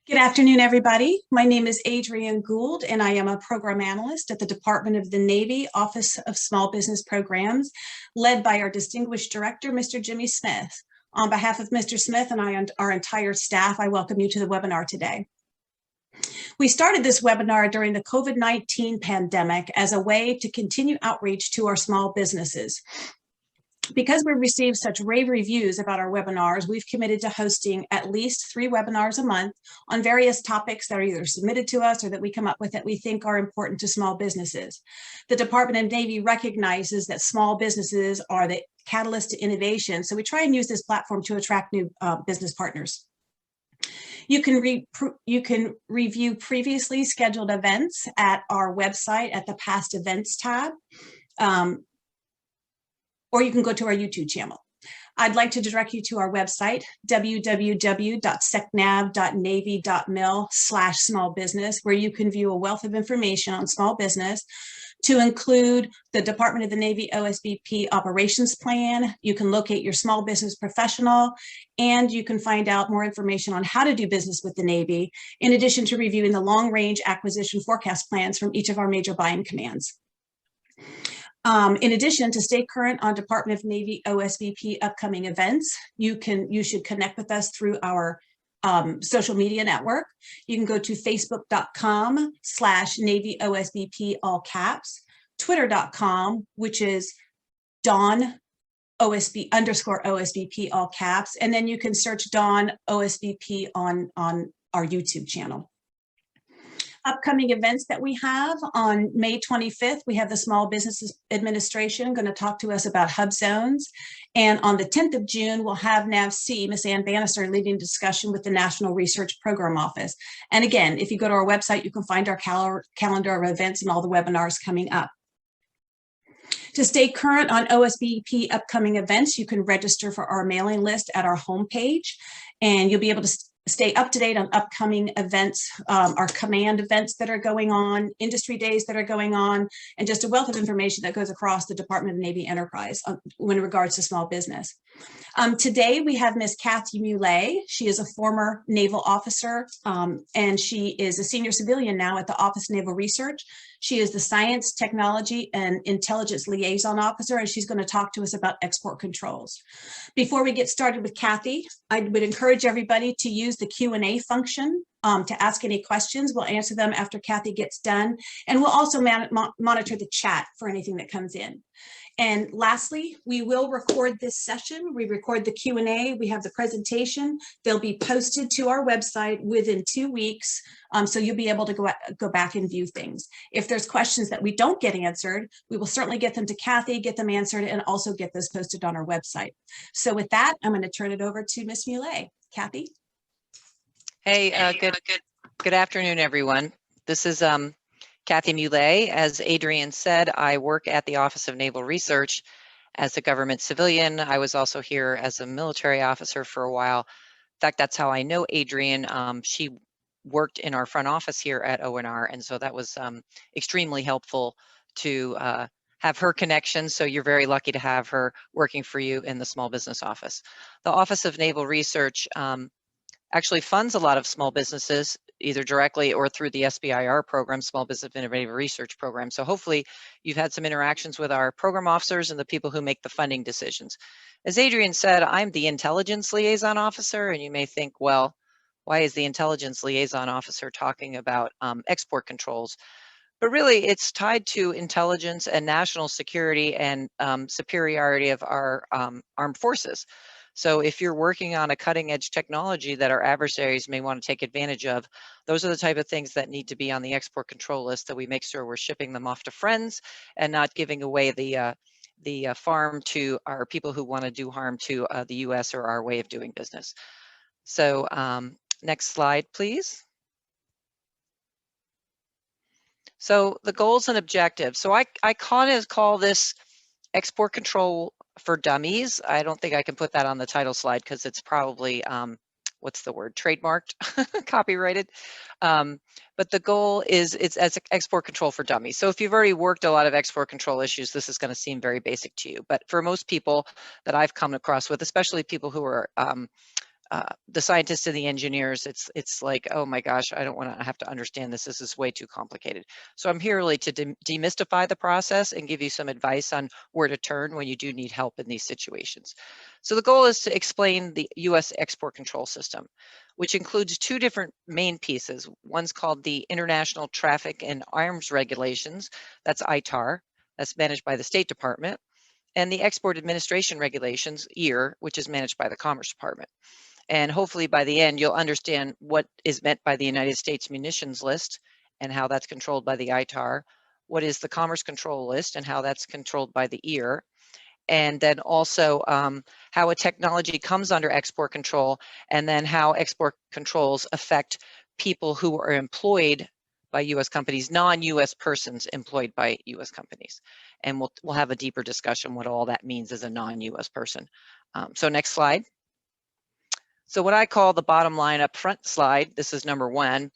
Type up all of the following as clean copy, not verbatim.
Good afternoon, everybody. My name is Adrienne Gould, and I am a program analyst at the Department of the Navy Office of Small Business Programs, led by our distinguished director, Mr. Jimmy Smith. On behalf of Mr. Smith and our entire staff, I welcome you to the webinar today. We started this webinar during the COVID-19 pandemic as a way to continue outreach to our small businesses. Because we received such rave reviews about our webinars, we've committed to hosting at least 3 webinars a month on various topics that are either submitted to us or that we come up with that we think are important to small businesses. The Department of Navy recognizes that small businesses are the catalyst to innovation, so we try and use this platform to attract new business partners. You can review previously scheduled events at our website at the Past Events tab. Or you can go to our YouTube channel. I'd like to direct you to our website, www.secnav.navy.mil/small-business, where you can view a wealth of information on small business, to include the Department of the Navy OSBP operations plan. You can locate your small business professional, and you can find out more information on how to do business with the Navy, in addition to reviewing the long-range acquisition forecast plans from each of our major buying commands. In addition, to stay current on Department of Navy OSBP upcoming events, you should connect with us through our social media network. You can go to facebook.com/Navy OSBP all caps, twitter.com, which is Dawn _OSBP all caps, and then you can search Dawn OSBP on our YouTube channel. Upcoming events that we have: on May 25th, we have the Small Business Administration going to talk to us about hub zones. And on the 10th of June, we'll have NAVC, Ms. Ann Bannister, leading a discussion with the National Research Program Office. And again, if you go to our website, you can find our calendar of events and all the webinars coming up. To stay current on OSBP upcoming events, you can register for our mailing list at our homepage, and you'll be able to stay up to date on upcoming events, our command events that are going on, industry days that are going on, and just a wealth of information that goes across the Department of Navy enterprise in regards to small business. Today we have Ms. Cathy Mule. She is a former naval officer, and she is a senior civilian now at the Office of Naval Research. She is the Science, Technology, and Intelligence Liaison Officer, and she's going to talk to us about export controls. Before we get started with Cathy, I would encourage everybody to use the Q&A function to ask any questions. We'll answer them after Cathy gets done, and we'll also monitor the chat for anything that comes in. And lastly, we will record this session. We record the Q&A. We have the presentation. They'll be posted to our website within 2 weeks, so you'll be able to go back and view things. If there's questions that we don't get answered, we will certainly get them to Cathy, get them answered, and also get those posted on our website. So with that, I'm going to turn it over to Ms. Mule. Cathy? Hey, good afternoon, everyone. This is Cathy Mule. As Adrienne said, I work at the Office of Naval Research as a government civilian. I was also here as a military officer for a while. In fact, that's how I know Adrienne. She worked in our front office here at ONR, and so that was extremely helpful to have her connection. So you're very lucky to have her working for you in the Small Business Office. The Office of Naval Research actually funds a lot of small businesses, either directly or through the SBIR program, Small Business Innovative Research Program. So hopefully you've had some interactions with our program officers and the people who make the funding decisions. As Adrienne said, I'm the Intelligence Liaison Officer, and you may think, well, why is the Intelligence Liaison Officer talking about export controls? But really, it's tied to intelligence and national security and superiority of our armed forces. So if you're working on a cutting edge technology that our adversaries may want to take advantage of, those are the type of things that need to be on the export control list, that we make sure we're shipping them off to friends and not giving away the farm to our people who want to do harm to the US or our way of doing business. So next slide, please. So the goals and objectives. So I kind of call this export control for dummies. I don't think I can put that on the title slide because it's probably, what's the word, trademarked, copyrighted. But the goal is it's as export control for dummies. So if you've already worked a lot of export control issues, this is going to seem very basic to you. But for most people that I've come across with, especially people who are the scientists and the engineers, it's like, oh my gosh, I don't want to have to understand this. This is way too complicated. So I'm here really to demystify the process and give you some advice on where to turn when you do need help in these situations. So the goal is to explain the U.S. export control system, which includes two different main pieces. One's called the International Traffic and Arms Regulations, that's ITAR, that's managed by the State Department, and the Export Administration Regulations, EAR, which is managed by the Commerce Department. And hopefully by the end, you'll understand what is meant by the United States Munitions List and how that's controlled by the ITAR, what is the Commerce Control List and how that's controlled by the EAR, and then also how a technology comes under export control, and then how export controls affect people who are employed by U.S. companies, non-U.S. persons employed by U.S. companies. And we'll have a deeper discussion what all that means as a non-U.S. person. So next slide. So what I call the bottom line up front slide, this is number one.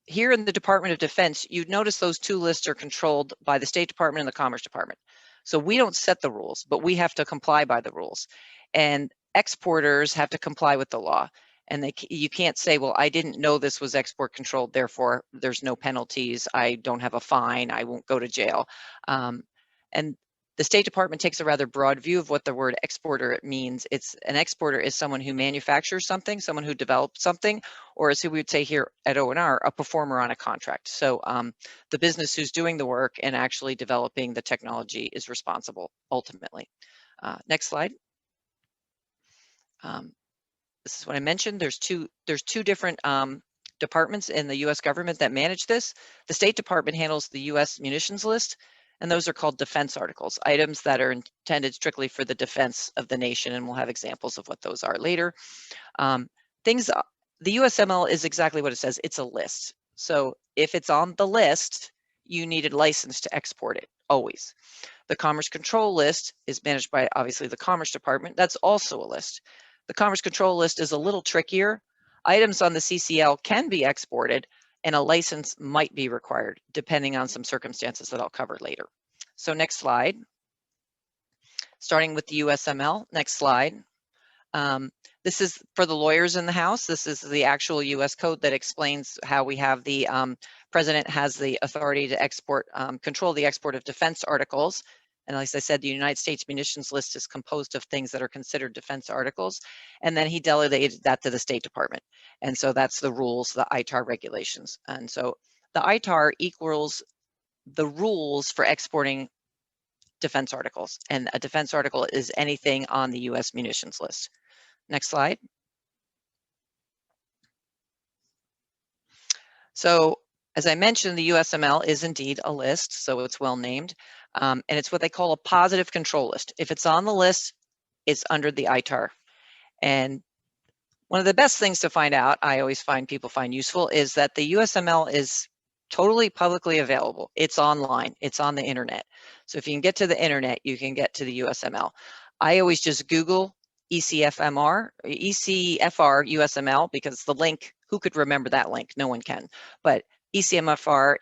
Here in the Department of Defense, you'd notice those two lists are controlled by the State Department and the Commerce Department. So we don't set the rules, but we have to comply by the rules. And exporters have to comply with the law. And you can't say, well, I didn't know this was export controlled, therefore there's no penalties, I don't have a fine, I won't go to jail. And the State Department takes a rather broad view of what the word exporter means. An exporter is someone who manufactures something, someone who develops something, or as we would say here at ONR, a performer on a contract. So the business who's doing the work and actually developing the technology is responsible ultimately. Next slide. This is what I mentioned. There's two different departments in the U.S. government that manage this. The State Department handles the U.S. munitions list, and those are called defense articles, items that are intended strictly for the defense of the nation, and we'll have examples of what those are later. The USML is exactly what it says, it's a list. So if it's on the list, you need a license to export it, always. The Commerce Control List is managed by, obviously, the Commerce Department. That's also a list. The Commerce Control List is a little trickier. Items on the CCL can be exported, and a license might be required, depending on some circumstances that I'll cover later. So next slide. Starting with the USML, next slide. This is for the lawyers in the House. This is the actual US code that explains how we have the president has the authority to control the export of defense articles. And as I said, the United States munitions list is composed of things that are considered defense articles. And then he delegated that to the State Department. And so that's the rules, the ITAR regulations. And so the ITAR equals the rules for exporting defense articles. And a defense article is anything on the US munitions list. Next slide. So as I mentioned, the USML is indeed a list, so it's well named. And it's what they call a positive control list. If it's on the list, it's under the ITAR. And one of the best things to find out, I always find people find useful, is that the USML is totally publicly available. It's online, it's on the internet. So if you can get to the internet, you can get to the USML. I always just Google ECFR USML, because the link, who could remember that link? No one can. But ECFR,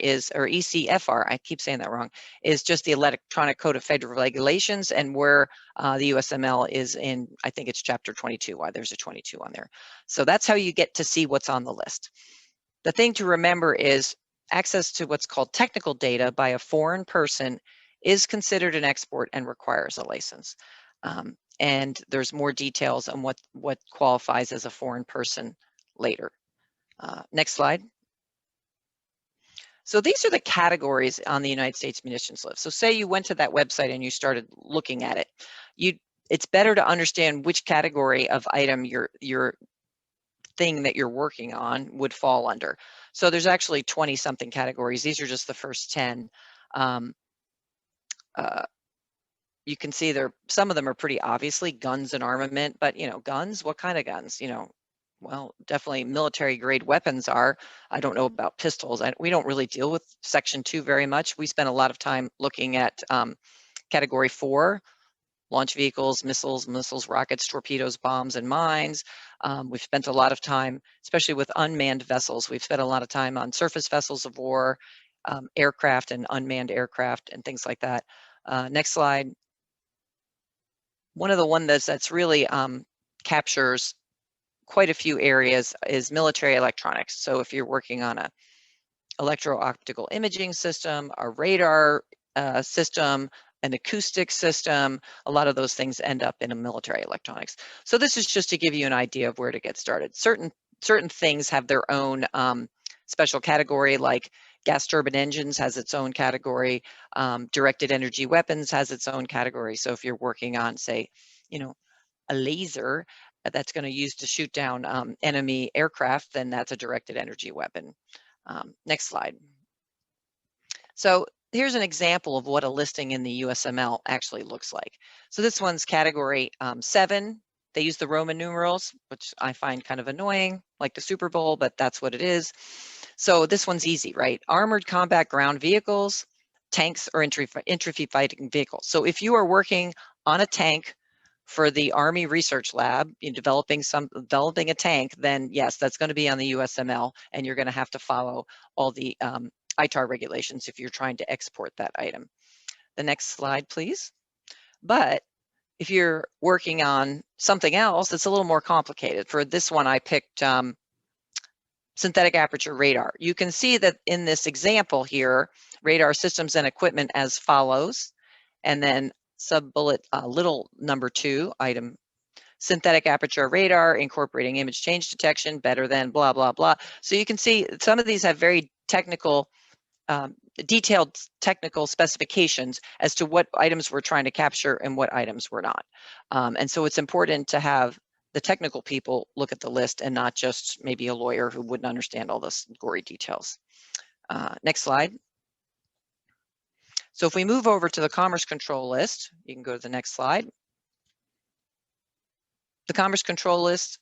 I keep saying that wrong, is just the Electronic Code of Federal Regulations, and where the USML is in, I think it's chapter 22, why there's a 22 on there. So that's how you get to see what's on the list. The thing to remember is access to what's called technical data by a foreign person is considered an export and requires a license. And there's more details on what qualifies as a foreign person later. Next slide. So these are the categories on the United States munitions list. So say you went to that website and you started looking at it. It's better to understand which category of item your thing that you're working on would fall under. So there's actually 20 something categories. These are just the first 10. You can see some of them are pretty obviously guns and armament, but guns, what kind of guns? Well, definitely military grade weapons are. I don't know about pistols. We don't really deal with Section 2 very much. We spend a lot of time looking at Category 4, launch vehicles, missiles, rockets, torpedoes, bombs, and mines. We've spent a lot of time, especially with unmanned vessels. We've spent a lot of time on surface vessels of war, aircraft and unmanned aircraft and things like that. Next slide. One of the ones that's really captures quite a few areas is military electronics. So if you're working on a electro-optical imaging system, a radar system, an acoustic system, a lot of those things end up in a military electronics. So this is just to give you an idea of where to get started. Certain things have their own special category, like gas turbine engines has its own category, directed energy weapons has its own category. So if you're working on, say, a laser that's going to use to shoot down enemy aircraft, then that's a directed energy weapon. Next slide. So here's an example of what a listing in the USML actually looks like. So this one's category 7. They use the Roman numerals, which I find kind of annoying, like the Super Bowl, but that's what it is. So this one's easy, right? Armored combat ground vehicles, tanks, or infantry fighting vehicles. So if you are working on a tank for the Army Research Lab in developing a tank, then yes, that's going to be on the USML, and you're going to have to follow all the ITAR regulations if you're trying to export that item. The next slide, please. But if you're working on something else, it's a little more complicated. For this one, I picked synthetic aperture radar. You can see that in this example here, radar systems and equipment as follows, and then sub-bullet little number 2 item, synthetic aperture radar incorporating image change detection better than blah, blah, blah. So you can see some of these have very technical, detailed technical specifications as to what items we're trying to capture and what items we're not. And so it's important to have the technical people look at the list and not just maybe a lawyer who wouldn't understand all the gory details. Next slide. So if we move over to the Commerce Control List, you can go to the next slide. The Commerce Control List,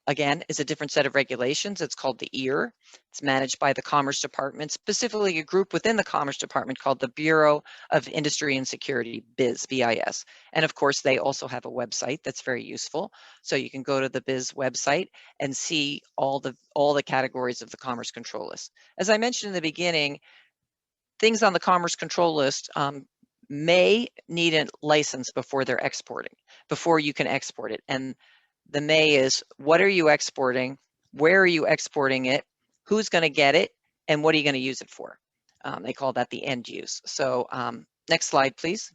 again, is a different set of regulations. It's called the EAR. It's managed by the Commerce Department, specifically a group within the Commerce Department called the Bureau of Industry and Security, BIS, B-I-S. And of course, they also have a website that's very useful. So you can go to the BIS website and see all the categories of the Commerce Control List. As I mentioned in the beginning, things on the Commerce Control List may need a license before they're exporting, before you can export it. And the may is, what are you exporting? Where are you exporting it? Who's going to get it? And what are you going to use it for? They call that the end use. So next slide, please.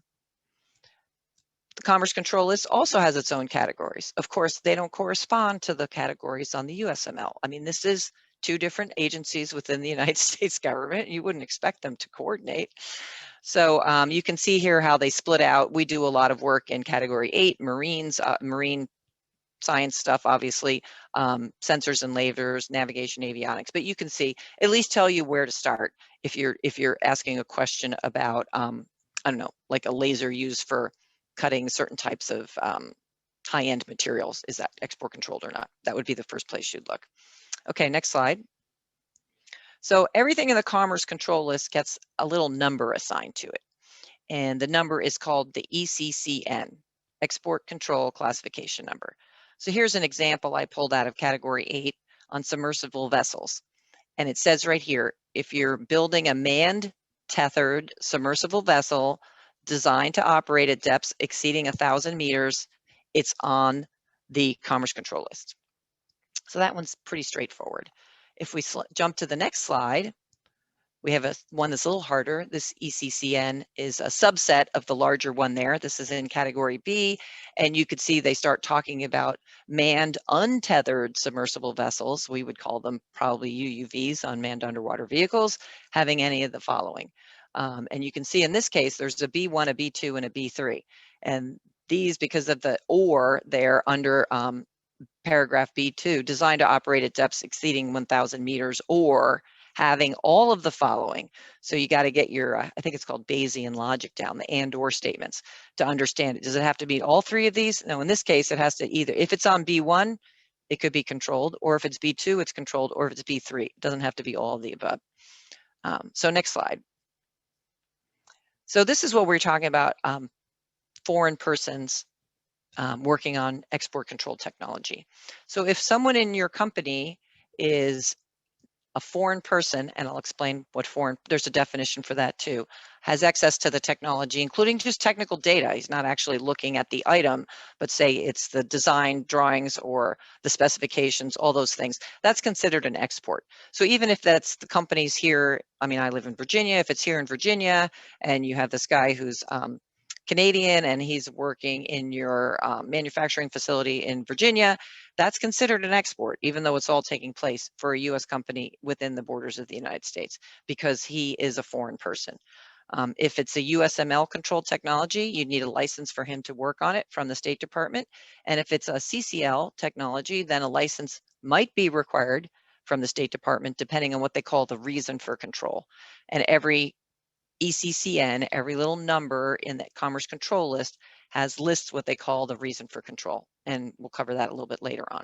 The Commerce Control List also has its own categories. Of course, they don't correspond to the categories on the USML. I mean, this is 2 different agencies within the United States government. You wouldn't expect them to coordinate. So you can see here how they split out. We do a lot of work in category 8, Marines, marine science stuff, obviously, sensors and lasers, navigation, avionics. But you can see, at least tell you where to start if you're asking a question about, I don't know, like a laser used for cutting certain types of high-end materials. Is that export controlled or not? That would be the first place you'd look. Okay, next slide. So everything in the Commerce Control List gets a little number assigned to it. And the number is called the ECCN, Export Control Classification Number. So here's an example I pulled out of category 8 on submersible vessels. And it says right here, if you're building a manned, tethered, submersible vessel designed to operate at depths exceeding 1,000 meters, it's on the Commerce Control List. So that one's pretty straightforward. If we jump to the next slide, we have one that's a little harder. This ECCN is a subset of the larger one there. This is in category B, and you could see they start talking about manned untethered submersible vessels. We would call them probably UUVs, unmanned underwater vehicles, having any of the following. And you can see in this case, there's a B1, a B2, and a B3. And these, because of the or there under paragraph B2, designed to operate at depths exceeding 1,000 meters or having all of the following. So you got to get your, I think it's called Bayesian logic down, the and or statements to understand it. Does it have to meet all 3 of these? No, in this case, it has to either, if it's on B1, it could be controlled, or if it's B2, it's controlled, or if it's B3, it doesn't have to be all of the above. So next slide. So this is what we're talking about, foreign persons working on export control technology. So if someone in your company is a foreign person, and I'll explain what foreign, there's a definition for that too. has access to the technology, including just technical data. He's not actually looking at the item, but say it's the design drawings or the specifications, all those things. That's considered an export. So even if that's the company's here, I mean, I live in Virginia, if it's here in Virginia and you have this guy who's Canadian and he's working in your manufacturing facility in Virginia, that's considered an export, even though it's all taking place for a US company within the borders of the United States, because he is a foreign person. If it's a USML controlled technology, you need a license for him to work on it from the State Department. And if it's a CCL technology, then a license might be required from the State Department, depending on what they call the reason for control. And every ECCN, every little number in that Commerce Control List lists what they call the reason for control. And we'll cover that a little bit later on.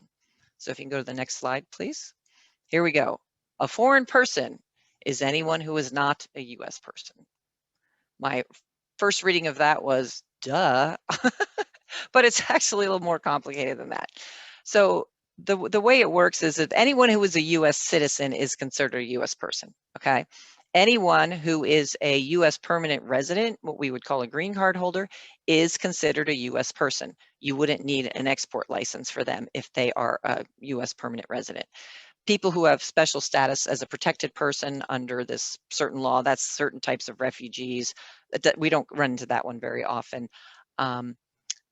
So if you can go to the next slide, please. Here we go. A foreign person is anyone who is not a US person. My first reading of that was, duh, but it's actually a little more complicated than that. So the way it works is that anyone who is a US citizen is considered a US person, okay? Anyone who is a US permanent resident, what we would call a green card holder, is considered a US person. You wouldn't need an export license for them if they are a US permanent resident. People who have special status as a protected person under this certain law, that's certain types of refugees. We don't run into that one very often.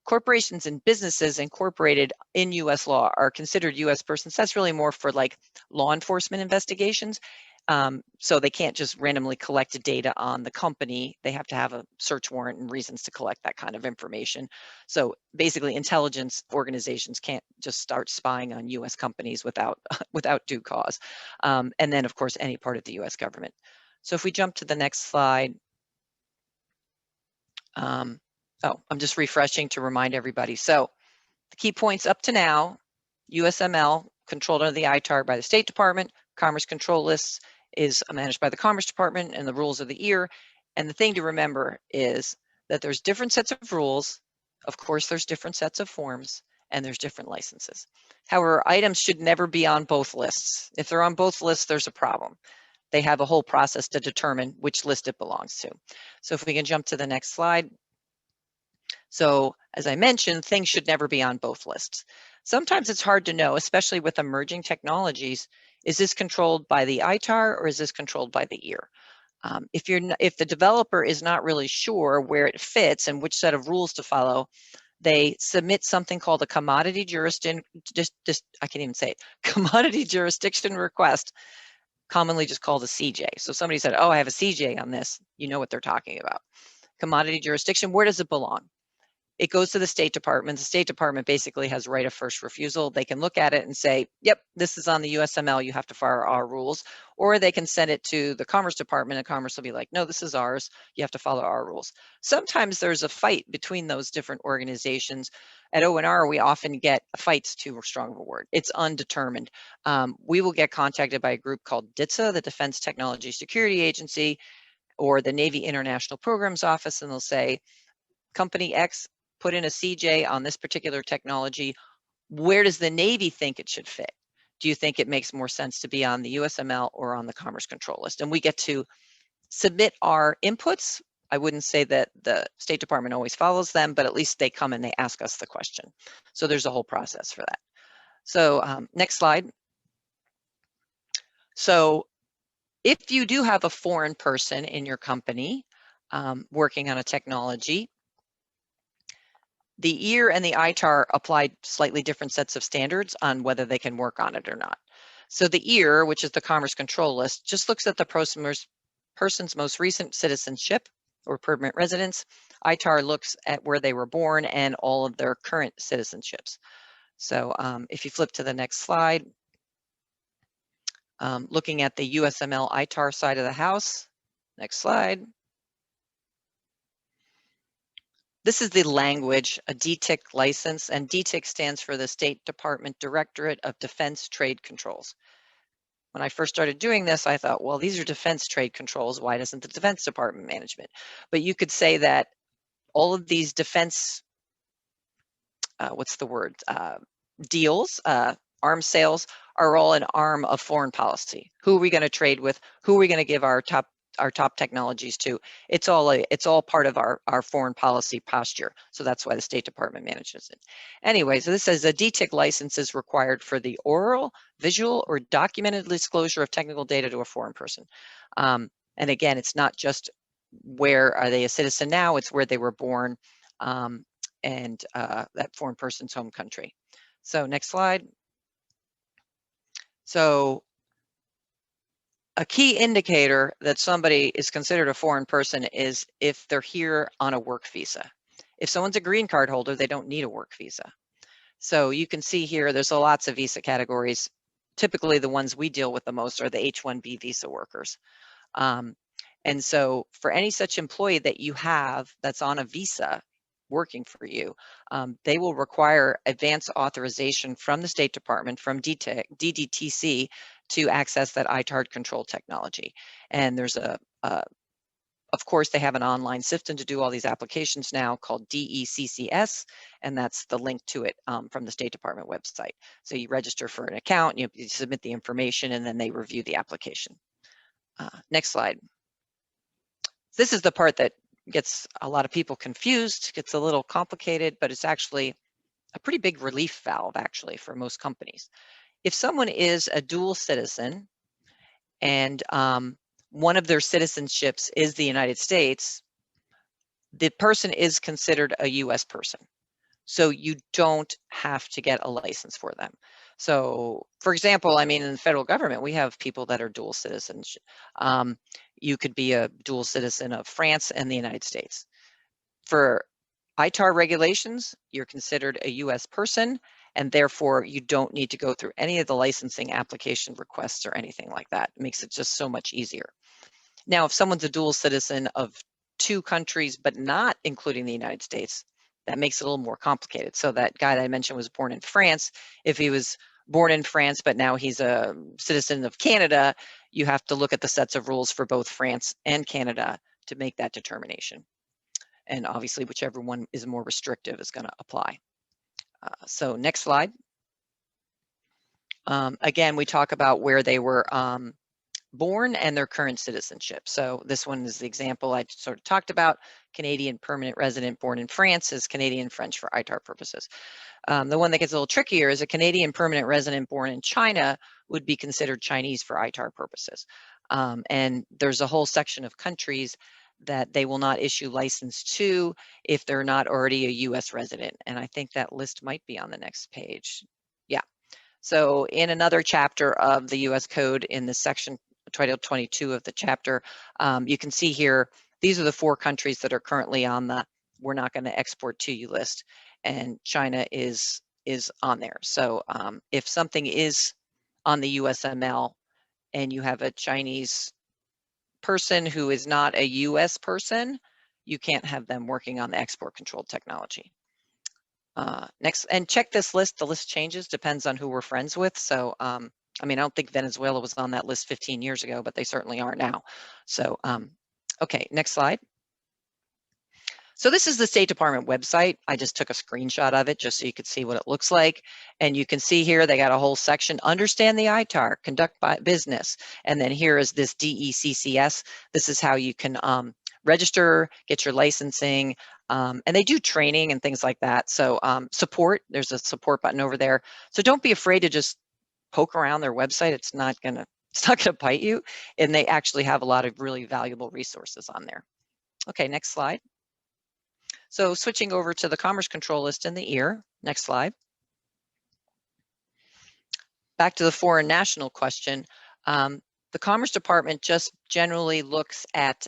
Corporations and businesses incorporated in US law are considered US persons. That's really more for like law enforcement investigations. So they can't just randomly collect data on the company. They have to have a search warrant and reasons to collect that kind of information. So basically intelligence organizations can't just start spying on US companies without due cause. And then of course, any part of the US government. So if we jump to the next slide. Oh, I'm just refreshing to remind everybody. So the key points up to now, USML controlled under the ITAR by the State Department, Commerce Control Lists is managed by the Commerce Department and the rules of the year. And the thing to remember is that there's different sets of rules. Of course, there's different sets of forms and there's different licenses. However, items should never be on both lists. If they're on both lists, there's a problem. They have a whole process to determine which list it belongs to. So if we can jump to the next slide. So as I mentioned, things should never be on both lists. Sometimes it's hard to know, especially with emerging technologies, is this controlled by the ITAR or is this controlled by the EAR? If the developer is not really sure where it fits and which set of rules to follow, they submit something called a commodity jurisdiction, I can't even say it, commodity jurisdiction request, commonly just called a CJ. So somebody said, oh, I have a CJ on this. You know what they're talking about. Commodity jurisdiction, where does it belong? It goes to the State Department. The State Department basically has right of first refusal. They can look at it and say, yep, this is on the USML, you have to follow our rules. Or they can send it to the Commerce Department and Commerce will be like, no, this is ours, you have to follow our rules. Sometimes there's a fight between those different organizations. At ONR, we often get fights too strong of a word. It's undetermined. We will get contacted by a group called DTSA, the Defense Technology Security Agency, or the Navy International Programs Office, and they'll say, Company X put in a CJ on this particular technology. Where does the Navy think it should fit? Do you think it makes more sense to be on the USML or on the Commerce Control List? And we get to submit our inputs. I wouldn't say that the State Department always follows them, but at least they come and they ask us the question. So there's a whole process for that. So next slide. So if you do have a foreign person in your company working on a technology, the EAR and the ITAR apply slightly different sets of standards on whether they can work on it or not. So the EAR, which is the Commerce Control List, just looks at the person's most recent citizenship or permanent residence. ITAR looks at where they were born and all of their current citizenships. So if you flip to the next slide, looking at the USML ITAR side of the house, next slide. This is the language, a Dtic license, and Dtic stands for the State Department Directorate of Defense Trade Controls. When I first started doing this, I thought, well, these are defense trade controls. Why doesn't the Defense Department manage it? But you could say that all of these defense, deals, arms sales are all an arm of foreign policy. Who are we going to trade with? Who are we going to give our top our top technologies too. It's all part of our foreign policy posture. So that's why the State Department manages it. Anyway, so this says a Dtic license is required for the oral, visual, or documented disclosure of technical data to a foreign person. And again, it's not just where are they a citizen now, it's where they were born, and that foreign person's home country. So next slide. So a key indicator that somebody is considered a foreign person is if they're here on a work visa. If someone's a green card holder, they don't need a work visa. So you can see here, there's lots of visa categories. Typically, the ones we deal with the most are the H-1B visa workers. And so for any such employee that you have that's on a visa working for you, they will require advance authorization from the State Department, from DDTC, to access that ITAR control technology. And there's of course, they have an online system to do all these applications now called DECCS, and that's the link to it from the State Department website. So you register for an account, you submit the information, and then they review the application. Next slide. This is the part that gets a lot of people confused, gets a little complicated, but it's actually a pretty big relief valve, actually, for most companies. If someone is a dual citizen and one of their citizenships is the United States, the person is considered a US person. So you don't have to get a license for them. So for example, I mean, in the federal government, we have people that are dual citizens. You could be a dual citizen of France and the United States. For ITAR regulations, you're considered a US person, and therefore you don't need to go through any of the licensing application requests or anything like that. It makes it just so much easier. Now, if someone's a dual citizen of 2 countries, but not including the United States, that makes it a little more complicated. So that guy that I mentioned was born in France. If he was born in France, but now he's a citizen of Canada, you have to look at the sets of rules for both France and Canada to make that determination. And obviously, whichever one is more restrictive is going to apply. So next slide. Again, we talk about where they were born and their current citizenship. So this one is the example I sort of talked about. Canadian permanent resident born in France is Canadian French for ITAR purposes. The one that gets a little trickier is a Canadian permanent resident born in China would be considered Chinese for ITAR purposes. And there's a whole section of countries that they will not issue license to if they're not already a US resident. And I think that list might be on the next page. Yeah. So in another chapter of the US Code, in the section Title 22 of the chapter, you can see here, these are the 4 countries that are currently on the we're not going to export to you list, and China is on there. So if something is on the USML and you have a Chinese person who is not a US person, you can't have them working on the export control technology. Next, and check this list. The list changes, depends on who we're friends with. So, I mean, I don't think Venezuela was on that list 15 years ago, but they certainly are now. So, okay, next slide. So this is the State Department website. I just took a screenshot of it just so you could see what it looks like. And you can see here, they got a whole section, understand the ITAR, conduct business. And then here is this DECCS. This is how you can register, get your licensing, and they do training and things like that. So support, there's a support button over there. So don't be afraid to just poke around their website. It's not gonna bite you. And they actually have a lot of really valuable resources on there. Okay, next slide. So switching over to the Commerce Control List in the EAR, next slide. Back to the foreign national question. The Commerce Department just generally looks at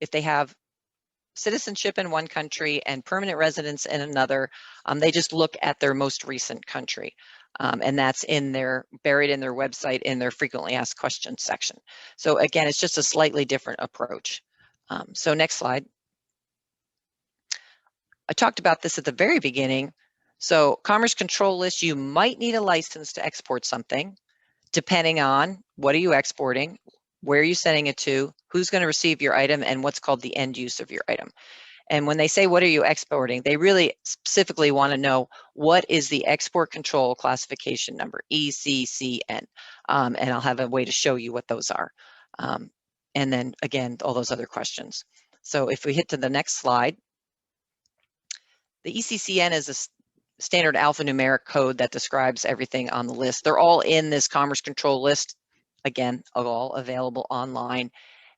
if they have citizenship in one country and permanent residence in another, they just look at their most recent country. And that's buried in their website in their frequently asked questions section. So again, it's just a slightly different approach. So next slide. I talked about this at the very beginning. So Commerce Control List, you might need a license to export something, depending on what are you exporting, where are you sending it to, who's going to receive your item, and what's called the end use of your item. And when they say, what are you exporting, they really specifically want to know what is the export control classification number, ECCN. And I'll have a way to show you what those are. and then again, all those other questions. So if we hit to the next slide, the ECCN is a standard alphanumeric code that describes everything on the list. They're all in this Commerce Control list, again, all available online.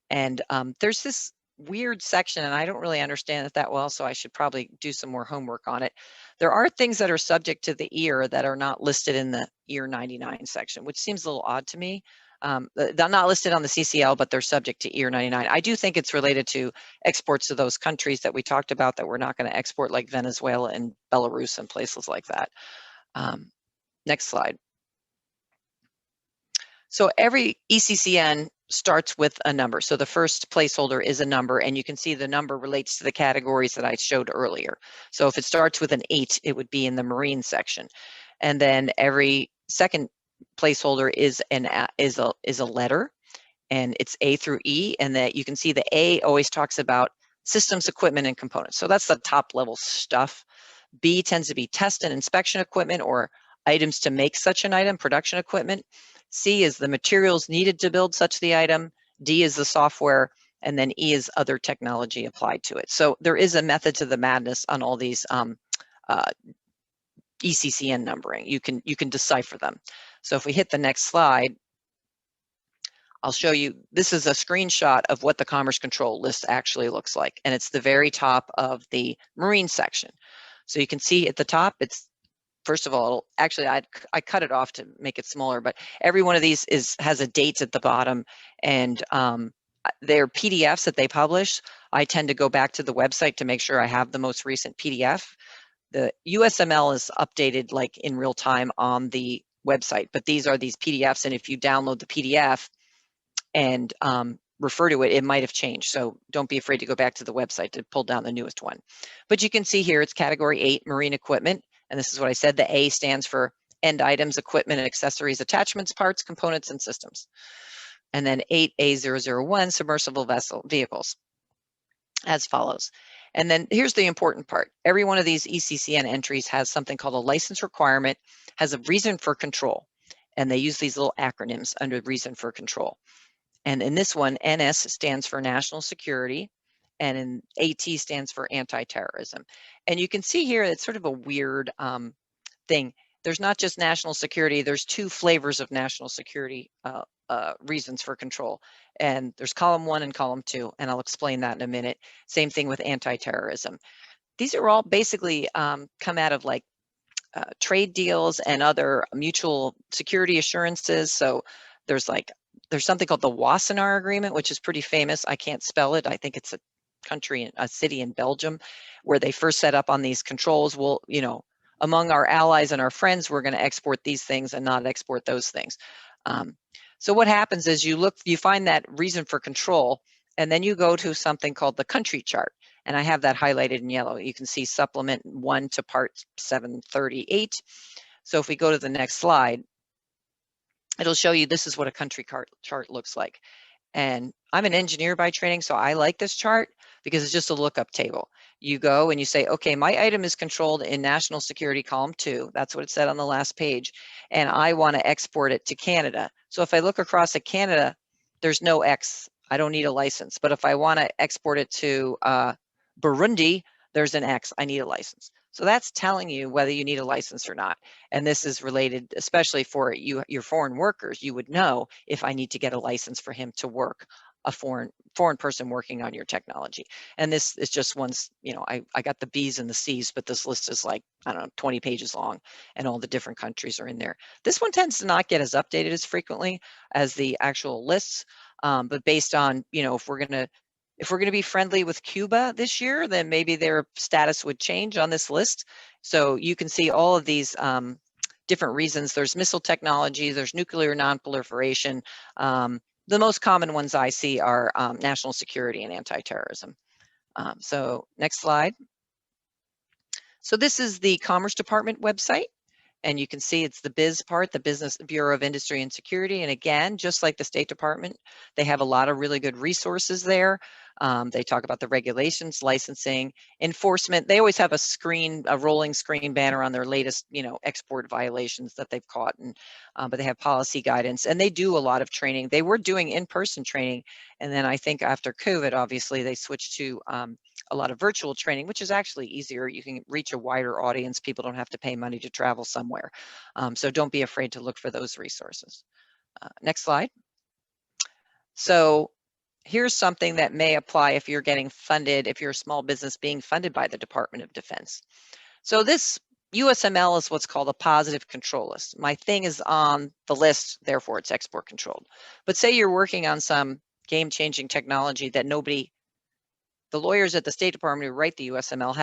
And there's this weird section, and I don't really understand it that well, so I should probably do some more homework on it. There are things that are subject to the EAR that are not listed in the EAR 99 section, which seems a little odd to me. They're not listed on the CCL, but they're subject to EAR 99. I do think it's related to exports to those countries that we talked about that we're not going to export, like Venezuela and Belarus and places like that. Next slide. So every ECCN starts with a number. So the first placeholder is a number, and you can see the number relates to the categories that I showed earlier. So if it starts with an 8, it would be in the marine section. And then every second placeholder is a letter, and it's A through E, and that you can see the A always talks about systems, equipment, and components. So that's the top level stuff. B tends to be test and inspection equipment or items to make such an item, production equipment. C is the materials needed to build such the item. D is the software, and then E is other technology applied to it. So there is a method to the madness on all these ECCN numbering. You can decipher them. So if we hit the next slide, I'll show you, this is a screenshot of what the Commerce Control list actually looks like, and it's the very top of the marine section. So you can see at the top, it's, first of all, actually I cut it off to make it smaller, but every one of these has a date at the bottom, and they're PDFs that they publish. I tend to go back to the website to make sure I have the most recent PDF. The USML is updated like in real time on the website, but these are these PDFs, and if you download the PDF and refer to it, it might have changed. So don't be afraid to go back to the website to pull down the newest one. But you can see here, it's category 8, marine equipment. And this is what I said, the A stands for end items, equipment, and accessories, attachments, parts, components, and systems. And then 8A001, submersible vessel vehicles, as follows. And then here's the important part. Every one of these ECCN entries has something called a license requirement, has a reason for control. And they use these little acronyms under reason for control. And in this one, NS stands for national security, and in AT stands for anti-terrorism. And you can see here, it's sort of a weird thing. There's not just national security, there's 2 flavors of national security reasons for control. And there's column 1 and column 2, and I'll explain that in a minute. Same thing with anti-terrorism. These are all basically come out of like trade deals and other mutual security assurances. So there's something called the Wasanar Agreement, which is pretty famous. I can't spell it. I think it's a country, a city in Belgium, where they first set up on these controls. Well, you know, among our allies and our friends, we're going to export these things and not export those things. So what happens is you find that reason for control, and then you go to something called the country chart. And I have that highlighted in yellow. You can see supplement 1 to part 738. So if we go to the next slide, it'll show you this is what a country chart looks like. And I'm an engineer by training, so I like this chart because it's just a lookup table. You go and you say, okay, my item is controlled in national security column 2. That's what it said on the last page. And I want to export it to Canada. So if I look across at Canada, there's no X. I don't need a license. But if I want to export it to Burundi, there's an X. I need a license. So that's telling you whether you need a license or not. And this is related, especially for your foreign workers. You would know if I need to get a license for him to work, a foreign person working on your technology. And this is just one's, you know, I got the B's and the C's, but this list is like, I don't know, 20 pages long, and all the different countries are in there. This one tends to not get as updated as frequently as the actual lists, but based on, you know, if we're going to be friendly with Cuba this year, then maybe their status would change on this list. So you can see all of these different reasons. There's missile technology, there's nuclear non-proliferation. The most common ones I see are national security and anti-terrorism. So next slide. So this is the Commerce Department website. And you can see it's the biz part, the Business Bureau of Industry and Security. And again, just like the State Department, they have a lot of really good resources there. They talk about the regulations, licensing, enforcement. They always have a rolling screen banner on their latest, export violations that they've caught. And but they have policy guidance, and they do a lot of training. They were doing in-person training, and then I think after COVID, obviously, they switched to a lot of virtual training, which is actually easier. You can reach a wider audience. People don't have to pay money to travel somewhere. So don't be afraid to look for those resources. Next slide. So here's something that may apply if you're getting funded, if you're a small business being funded by the Department of Defense. So this USML is what's called a positive control list. My thing is on the list, therefore it's export controlled. But say you're working on some game-changing technology that the lawyers at the State Department who write the USML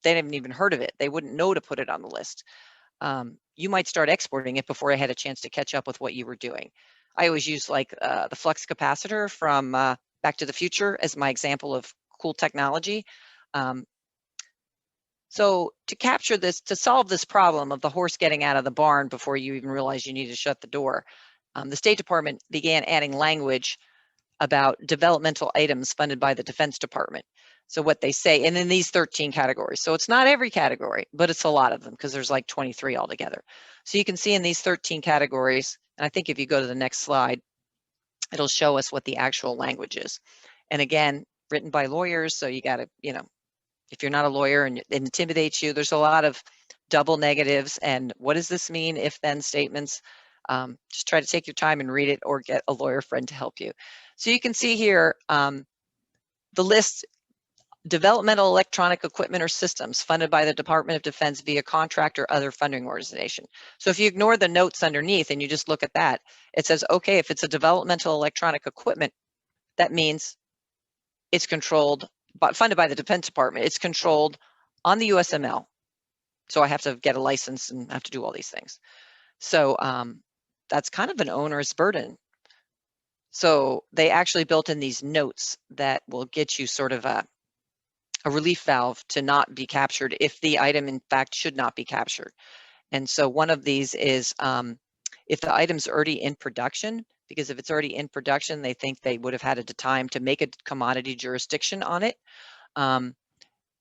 they haven't even heard of it. They wouldn't know to put it on the list. You might start exporting it before I had a chance to catch up with what you were doing. I always use like the flux capacitor from Back to the Future as my example of cool technology. So to capture this, to solve this problem of the horse getting out of the barn before you even realize you need to shut the door, the State Department began adding language about developmental items funded by the Defense Department. So what they say, and in these 13 categories. So it's not every category, but it's a lot of them because there's like 23 altogether. So you can see in these 13 categories, and I think if you go to the next slide, it'll show us what the actual language is. And again, written by lawyers, so you got to, if you're not a lawyer and it intimidates you, there's a lot of double negatives and what does this mean if then statements. Just try to take your time and read it or get a lawyer friend to help you. So you can see here the list: developmental electronic equipment or systems funded by the Department of Defense via contract or other funding organization. So if you ignore the notes underneath and you just look at that, it says, okay, if it's a developmental electronic equipment, that means it's controlled, but funded by the Defense Department. It's controlled on the USML. So I have to get a license and have to do all these things. So that's kind of an onerous burden. So they actually built in these notes that will get you sort of a relief valve to not be captured if the item in fact should not be captured. And so one of these is if the item's already in production, because if it's already in production, they think they would have had the time to make a commodity jurisdiction on it.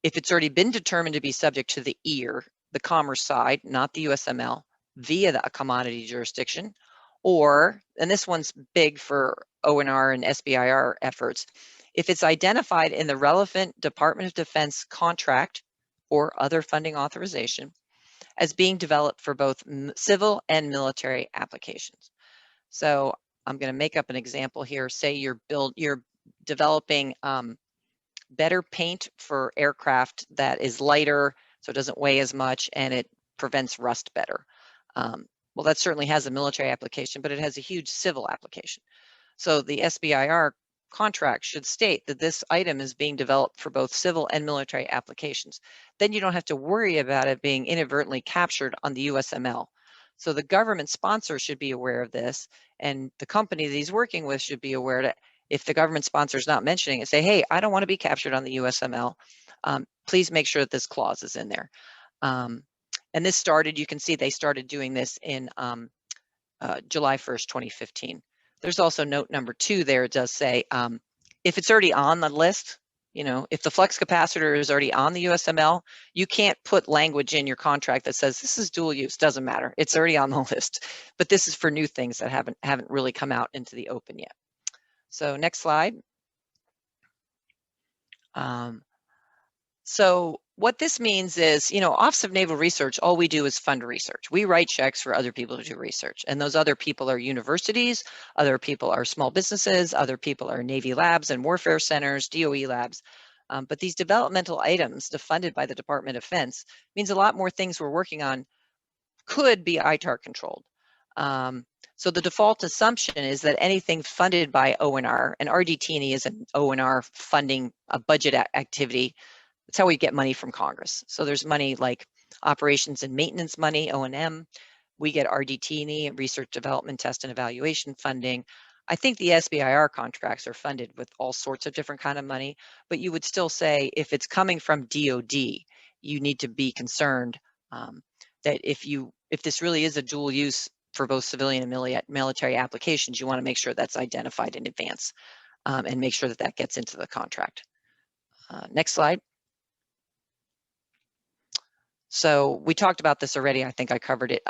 If it's already been determined to be subject to the EAR, the commerce side, not the USML, via a commodity jurisdiction, or, and this one's big for ONR and SBIR efforts, if it's identified in the relevant Department of Defense contract or other funding authorization as being developed for both civil and military applications. So I'm going to make up an example here. Say you're developing better paint for aircraft that is lighter, so it doesn't weigh as much and it prevents rust better. Well, that certainly has a military application, but it has a huge civil application. So the SBIR contract should state that this item is being developed for both civil and military applications. Then you don't have to worry about it being inadvertently captured on the USML. So the government sponsor should be aware of this, and the company that he's working with should be aware that if the government sponsor is not mentioning it, say, hey, I don't want to be captured on the USML. Please make sure that this clause is in there. And this started, you can see they started doing this in July 1st, 2015. There's also note number 2 there. It does say, if it's already on the list, if the flux capacitor is already on the USML, you can't put language in your contract that says this is dual use. Doesn't matter. It's already on the list. But this is for new things that haven't really come out into the open yet. So next slide. So what this means is, Office of Naval Research, all we do is fund research. We write checks for other people to do research. And those other people are universities, other people are small businesses, other people are Navy labs and warfare centers, DOE labs. But these developmental items funded by the Department of Defense means a lot more things we're working on could be ITAR controlled. So the default assumption is that anything funded by ONR, and RDT&E is an ONR funding a budget activity. That's how we get money from Congress. So there's money like operations and maintenance money, O&M. We get RDT&E, research, development, test, and evaluation funding. I think the SBIR contracts are funded with all sorts of different kind of money, but you would still say if it's coming from DOD, you need to be concerned that if you if this really is a dual use for both civilian and military applications, you want to make sure that's identified in advance and make sure that that gets into the contract. Next slide. So we talked about this already. I think I covered it.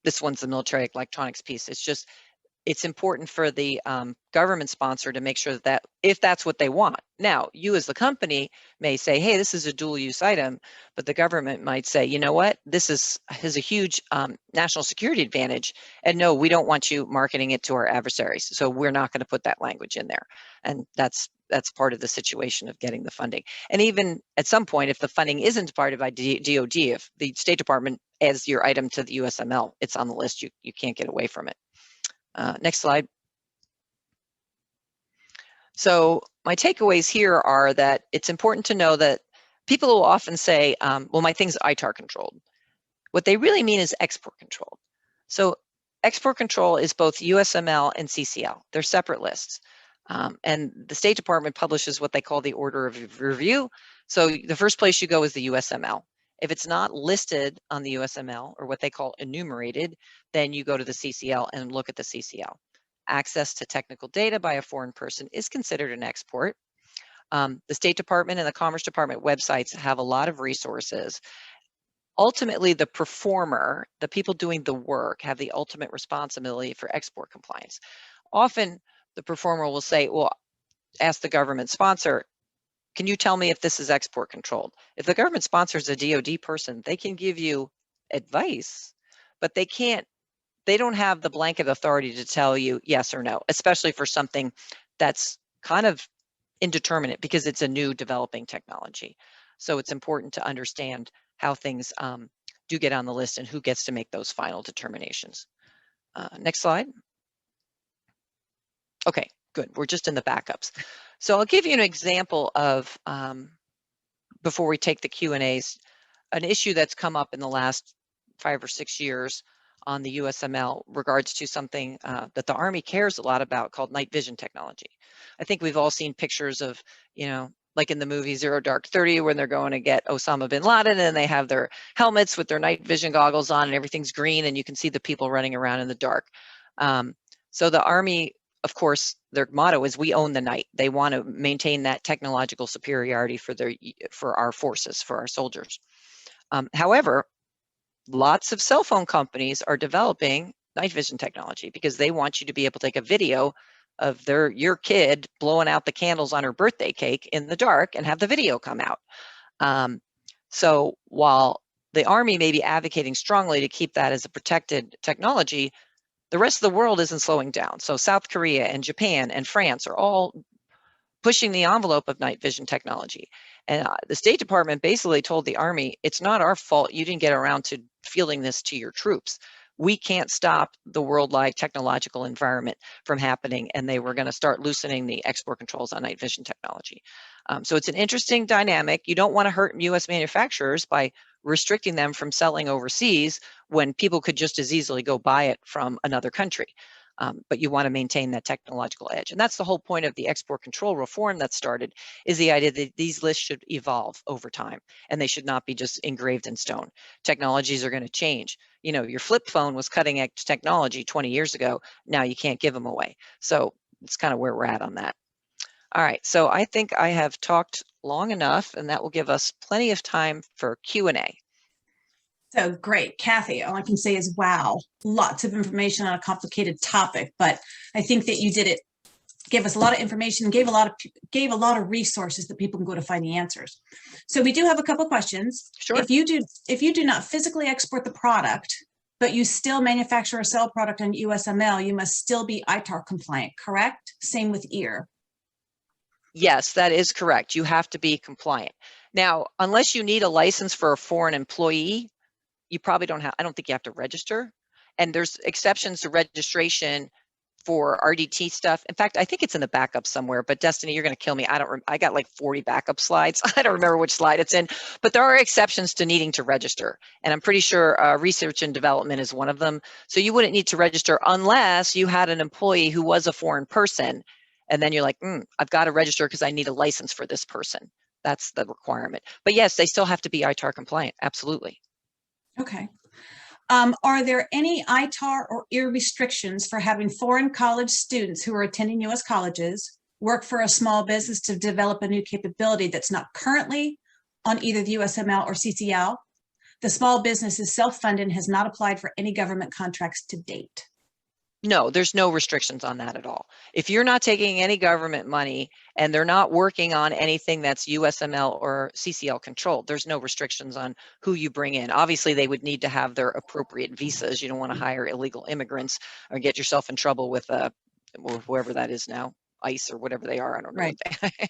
This one's the military electronics piece. It's important for the government sponsor to make sure that if that's what they want. Now, you as the company may say, hey, this is a dual use item, but the government might say, you know what, this has a huge national security advantage. And no, we don't want you marketing it to our adversaries. So we're not going to put that language in there. And that's part of the situation of getting the funding. And even at some point, if the funding isn't part of DoD, if the State Department adds your item to the USML, it's on the list, you can't get away from it. Next slide. So my takeaways here are that it's important to know that people will often say, well, my thing's ITAR controlled. What they really mean is export controlled. So export control is both USML and CCL. They're separate lists. And the State Department publishes what they call the order of review. So the first place you go is the USML. If it's not listed on the USML, or what they call enumerated, then you go to the CCL and look at the CCL. Access to technical data by a foreign person is considered an export. The State Department and the Commerce Department websites have a lot of resources. Ultimately, the performer, the people doing the work, have the ultimate responsibility for export compliance. Often, the performer will say, well, ask the government sponsor, can you tell me if this is export controlled? If the government sponsor is a DoD person, they can give you advice, but they don't have the blanket authority to tell you yes or no, especially for something that's kind of indeterminate because it's a new developing technology. So it's important to understand how things do get on the list and who gets to make those final determinations. Next slide. Okay, good. We're just in the backups. So I'll give you an example of, before we take the Q&As, an issue that's come up in the last 5 or 6 years on the USML regards to something that the Army cares a lot about called night vision technology. I think we've all seen pictures of, like in the movie Zero Dark 30, when they're going to get Osama bin Laden and they have their helmets with their night vision goggles on and everything's green and you can see the people running around in the dark. So the Army, of course, their motto is we own the night. They want to maintain that technological superiority for our forces, for our soldiers. However, lots of cell phone companies are developing night vision technology because they want you to be able to take a video of your kid blowing out the candles on her birthday cake in the dark and have the video come out. So while the Army may be advocating strongly to keep that as a protected technology, the rest of the world isn't slowing down. So South Korea and Japan and France are all pushing the envelope of night vision technology. And the State Department basically told the Army, it's not our fault you didn't get around to fielding this to your troops. We can't stop the worldwide technological environment from happening, and they were going to start loosening the export controls on night vision technology. So it's an interesting dynamic. You don't want to hurt U.S. manufacturers by restricting them from selling overseas when people could just as easily go buy it from another country. But you want to maintain that technological edge. And that's the whole point of the export control reform that started, is the idea that these lists should evolve over time and they should not be just engraved in stone. Technologies are going to change. Your flip phone was cutting edge technology 20 years ago. Now you can't give them away. So it's kind of where we're at on that. All right, so I think I have talked long enough, and that will give us plenty of time for Q&A. So great, Cathy. All I can say is, wow, lots of information on a complicated topic, but I think that you did it, gave us a lot of information, gave a lot of resources that people can go to find the answers. So we do have a couple questions. Sure. If you do not physically export the product, but you still manufacture or sell product on USML, you must still be ITAR compliant, correct? Same with EAR. Yes, that is correct. You have to be compliant. Now, unless you need a license for a foreign employee, you probably don't have, I don't think you have to register. And there's exceptions to registration for RDT stuff. In fact, I think it's in the backup somewhere, but Destiny, you're going to kill me. I got like 40 backup slides. I don't remember which slide it's in, but there are exceptions to needing to register. And I'm pretty sure research and development is one of them. So you wouldn't need to register unless you had an employee who was a foreign person. And then you're like, I've got to register because I need a license for this person. That's the requirement. But yes, they still have to be ITAR compliant. Absolutely. Okay. Are there any ITAR or EAR restrictions for having foreign college students who are attending U.S. colleges work for a small business to develop a new capability that's not currently on either the USML or CCL? The small business is self-funded and has not applied for any government contracts to date. No, there's no restrictions on that at all. If you're not taking any government money and they're not working on anything that's USML or CCL controlled, there's no restrictions on who you bring in. Obviously, they would need to have their appropriate visas. You don't want to hire illegal immigrants or get yourself in trouble with whoever that is now, ICE or whatever they are. I don't know. Right. What they,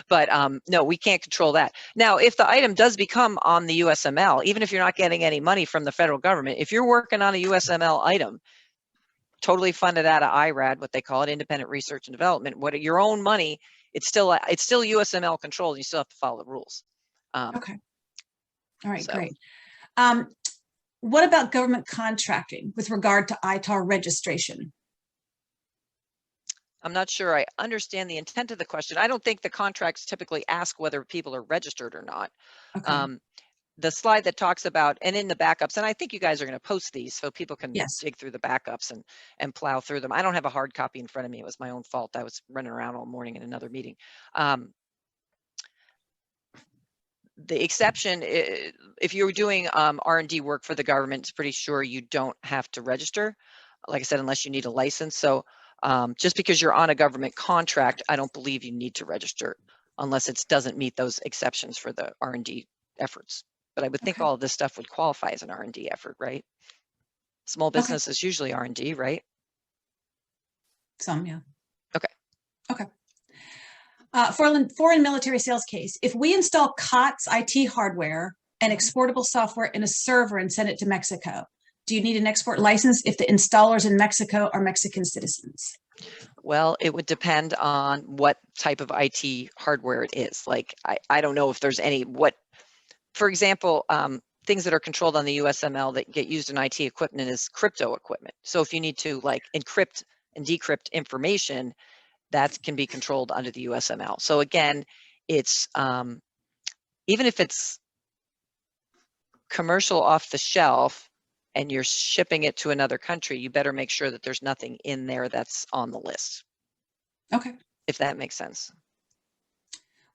but no, we can't control that. Now, if the item does become on the USML, even if you're not getting any money from the federal government, if you're working on a USML item, totally funded out of IRAD, what they call it, Independent Research and Development, what your own money, it's still USML controlled. You still have to follow the rules. Okay. All right, so. great. What about government contracting with regard to ITAR registration? I'm not sure I understand the intent of the question. I don't think the contracts typically ask whether people are registered or not. Okay. The slide that talks about, and in the backups, and I think you guys are going to post these so people can Yes. dig through the backups and plow through them. I don't have a hard copy in front of me. It was my own fault. I was running around all morning in another meeting. The exception, if you're doing R&D work for the government, it's pretty sure you don't have to register, like I said, unless you need a license. So just because you're on a government contract, I don't believe you need to register unless it doesn't meet those exceptions for the R&D efforts. But I would think all of this stuff would qualify as an R&D effort, right? Small business is usually R&D, right? Some, yeah. Okay. Okay. Foreign military sales case. If we install COTS IT hardware and exportable software in a server and send it to Mexico, do you need an export license if the installers in Mexico are Mexican citizens? Well, it would depend on what type of IT hardware it is. Like, I don't know if there's any, for example, things that are controlled on the USML that get used in IT equipment is crypto equipment. So if you need to like encrypt and decrypt information, that can be controlled under the USML. So again, it's even if it's commercial off the shelf and you're shipping it to another country, you better make sure that there's nothing in there that's on the list. Okay. If that makes sense.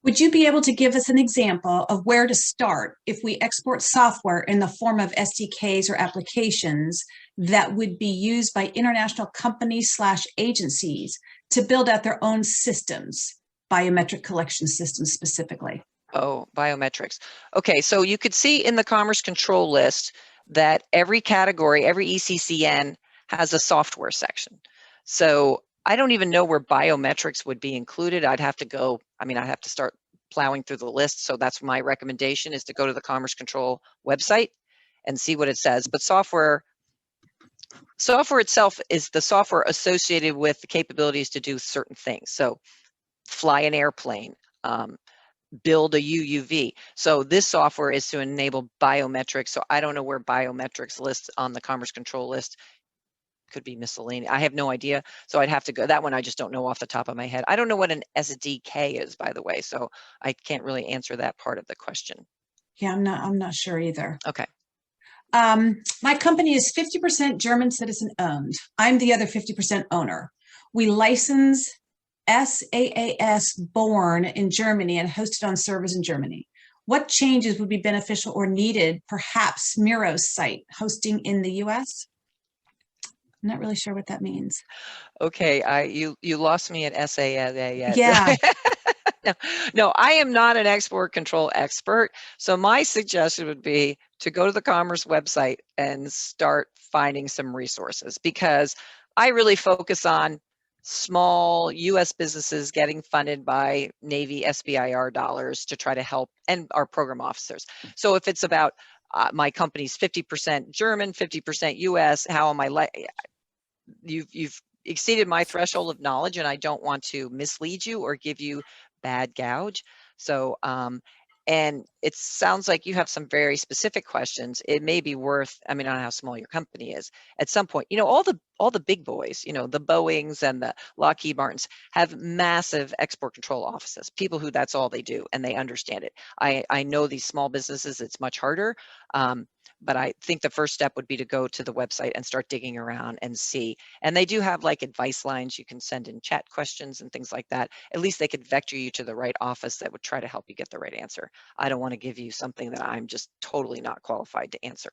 Would you be able to give us an example of where to start if we export software in the form of SDKs or applications that would be used by international companies/agencies to build out their own systems, biometric collection systems specifically? Oh, biometrics. Okay, so you could see in the Commerce Control List that every category, every ECCN has a software section. So I don't even know where biometrics would be included. I'd have to start plowing through the list. So that's my recommendation, is to go to the Commerce Control website and see what it says. But software itself is the software associated with the capabilities to do certain things. So fly an airplane, build a UUV. So this software is to enable biometrics. So I don't know where biometrics lists on the Commerce Control List. Could be miscellaneous. I have no idea. So I'd have to go. That one I just don't know off the top of my head. I don't know what an SDK is, by the way. So I can't really answer that part of the question. Yeah, I'm not sure either. Okay. My company is 50% German citizen owned. I'm the other 50% owner. We license SaaS born in Germany and hosted on servers in Germany. What changes would be beneficial or needed? Perhaps Miro's site hosting in the US? I'm not really sure what that means. Okay, you lost me at SaaS. Yeah. No, I am not an export control expert. So my suggestion would be to go to the Commerce website and start finding some resources, because I really focus on small US businesses getting funded by Navy SBIR dollars to try to help, and our program officers. So if it's about my company's 50% German, 50% US, how am I you've exceeded my threshold of knowledge, and I don't want to mislead you or give you bad gouge. So, and it sounds like you have some very specific questions. It may be worth, I don't know how small your company is. At some point, all the big boys, you know, the Boeings and the Lockheed Martins have massive export control offices, people who that's all they do and they understand it. I know these small businesses, it's much harder. But I think the first step would be to go to the website and start digging around and see. And they do have like advice lines. You can send in chat questions and things like that. At least they could vector you to the right office that would try to help you get the right answer. I don't want to give you something that I'm just totally not qualified to answer.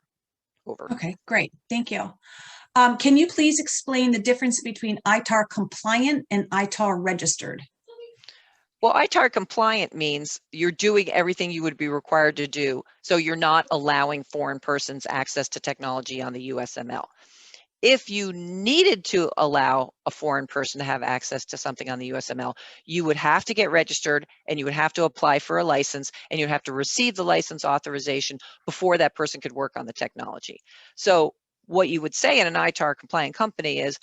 Over. Okay, great. Thank you. Can you please explain the difference between ITAR compliant and ITAR registered? Well, ITAR compliant means you're doing everything you would be required to do. So you're not allowing foreign persons access to technology on the USML. If you needed to allow a foreign person to have access to something on the USML, you would have to get registered and you would have to apply for a license and you'd have to receive the license authorization before that person could work on the technology. So what you would say in an ITAR compliant company is,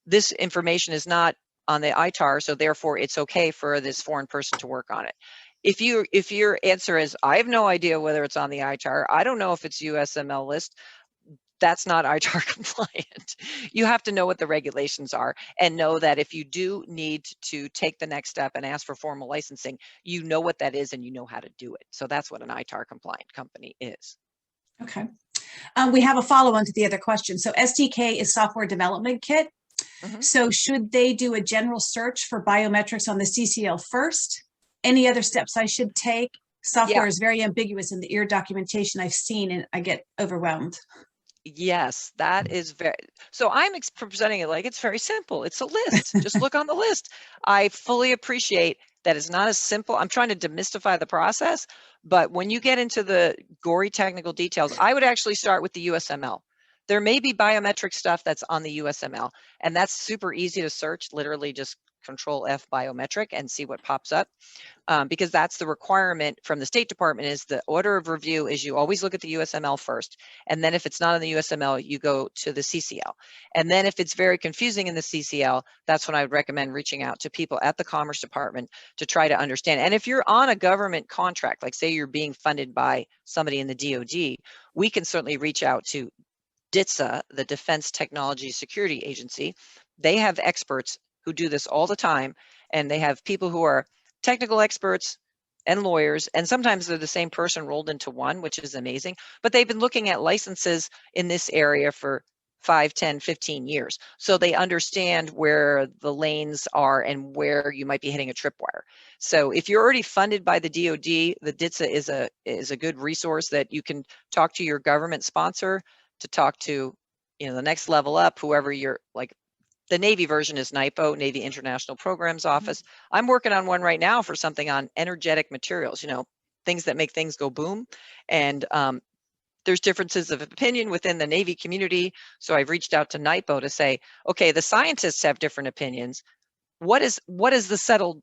this information is not on the ITAR, so therefore it's okay for this foreign person to work on it. If your answer is, I have no idea whether it's on the ITAR, I don't know if it's USML list, that's not ITAR compliant. You have to know what the regulations are and know that if you do need to take the next step and ask for formal licensing, you know what that is and you know how to do it. So that's what an ITAR compliant company is. Okay. We have a follow-on to the other question. So SDK is software development kit. So should they do a general search for biometrics on the CCL first? Any other steps I should take? Software is very ambiguous in the EAR documentation I've seen and I get overwhelmed. Yes, that is very, so I'm presenting it like it's very simple. It's a list. Just look on the list. I fully appreciate that it's not as simple. I'm trying to demystify the process, but when you get into the gory technical details, I would actually start with the USML. There may be biometric stuff that's on the USML, and that's super easy to search, literally just Control F biometric and see what pops up. Because that's the requirement from the State Department, is the order of review is you always look at the USML first. And then if it's not in the USML, you go to the CCL. And then if it's very confusing in the CCL, that's when I would recommend reaching out to people at the Commerce Department to try to understand. And if you're on a government contract, like say you're being funded by somebody in the DoD, we can certainly reach out to DTSA, the Defense Technology Security Agency. They have experts who do this all the time, and they have people who are technical experts and lawyers, and sometimes they're the same person rolled into one, which is amazing, but they've been looking at licenses in this area for 5, 10, 15 years. So they understand where the lanes are and where you might be hitting a tripwire. So if you're already funded by the DoD, the DTSA is a good resource that you can talk to your government sponsor to talk to, you know, the next level up, whoever you're like. The Navy version is NIPO, Navy International Programs Office. I'm working on one right now for something on energetic materials, you know, things that make things go boom. And there's differences of opinion within the Navy community. So I've reached out to NIPO to say, okay, the scientists have different opinions. What is the settled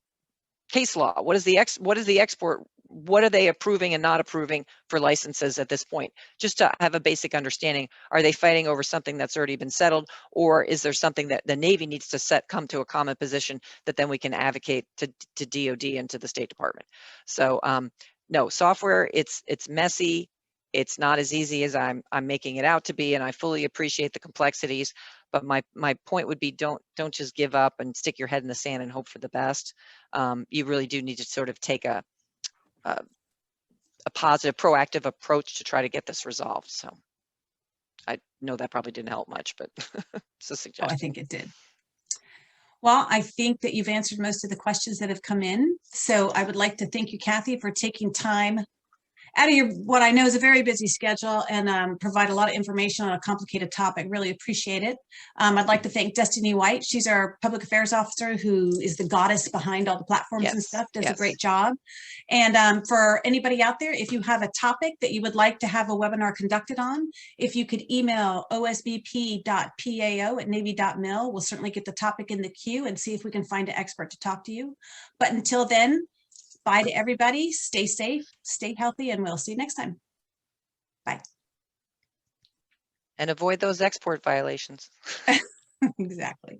case law? What is the export? What are they approving and not approving for licenses at this point? Just to have a basic understanding. Are they fighting over something that's already been settled, or is there something that the Navy needs to come to a common position that then we can advocate to DoD and to the State Department? So no, software, it's messy. It's not as easy as I'm making it out to be, and I fully appreciate the complexities. But my point would be, don't just give up and stick your head in the sand and hope for the best. You really do need to sort of take a positive, proactive approach to try to get this resolved. So I know that probably didn't help much, but it's a suggestion. Oh, I think it did. Well, I think that you've answered most of the questions that have come in. So I would like to thank you, Cathy, for taking time out of your, what I know is a very busy schedule, and provide a lot of information on a complicated topic. Really appreciate it. I'd like to thank Destiny White. She's our public affairs officer, who is the goddess behind all the platforms and stuff, does a great job. And for anybody out there, if you have a topic that you would like to have a webinar conducted on, if you could email osbp.pao@navy.mil, we'll certainly get the topic in the queue and see if we can find an expert to talk to you. But until then, bye to everybody. Stay safe, stay healthy, and we'll see you next time. Bye. And avoid those export violations. Exactly.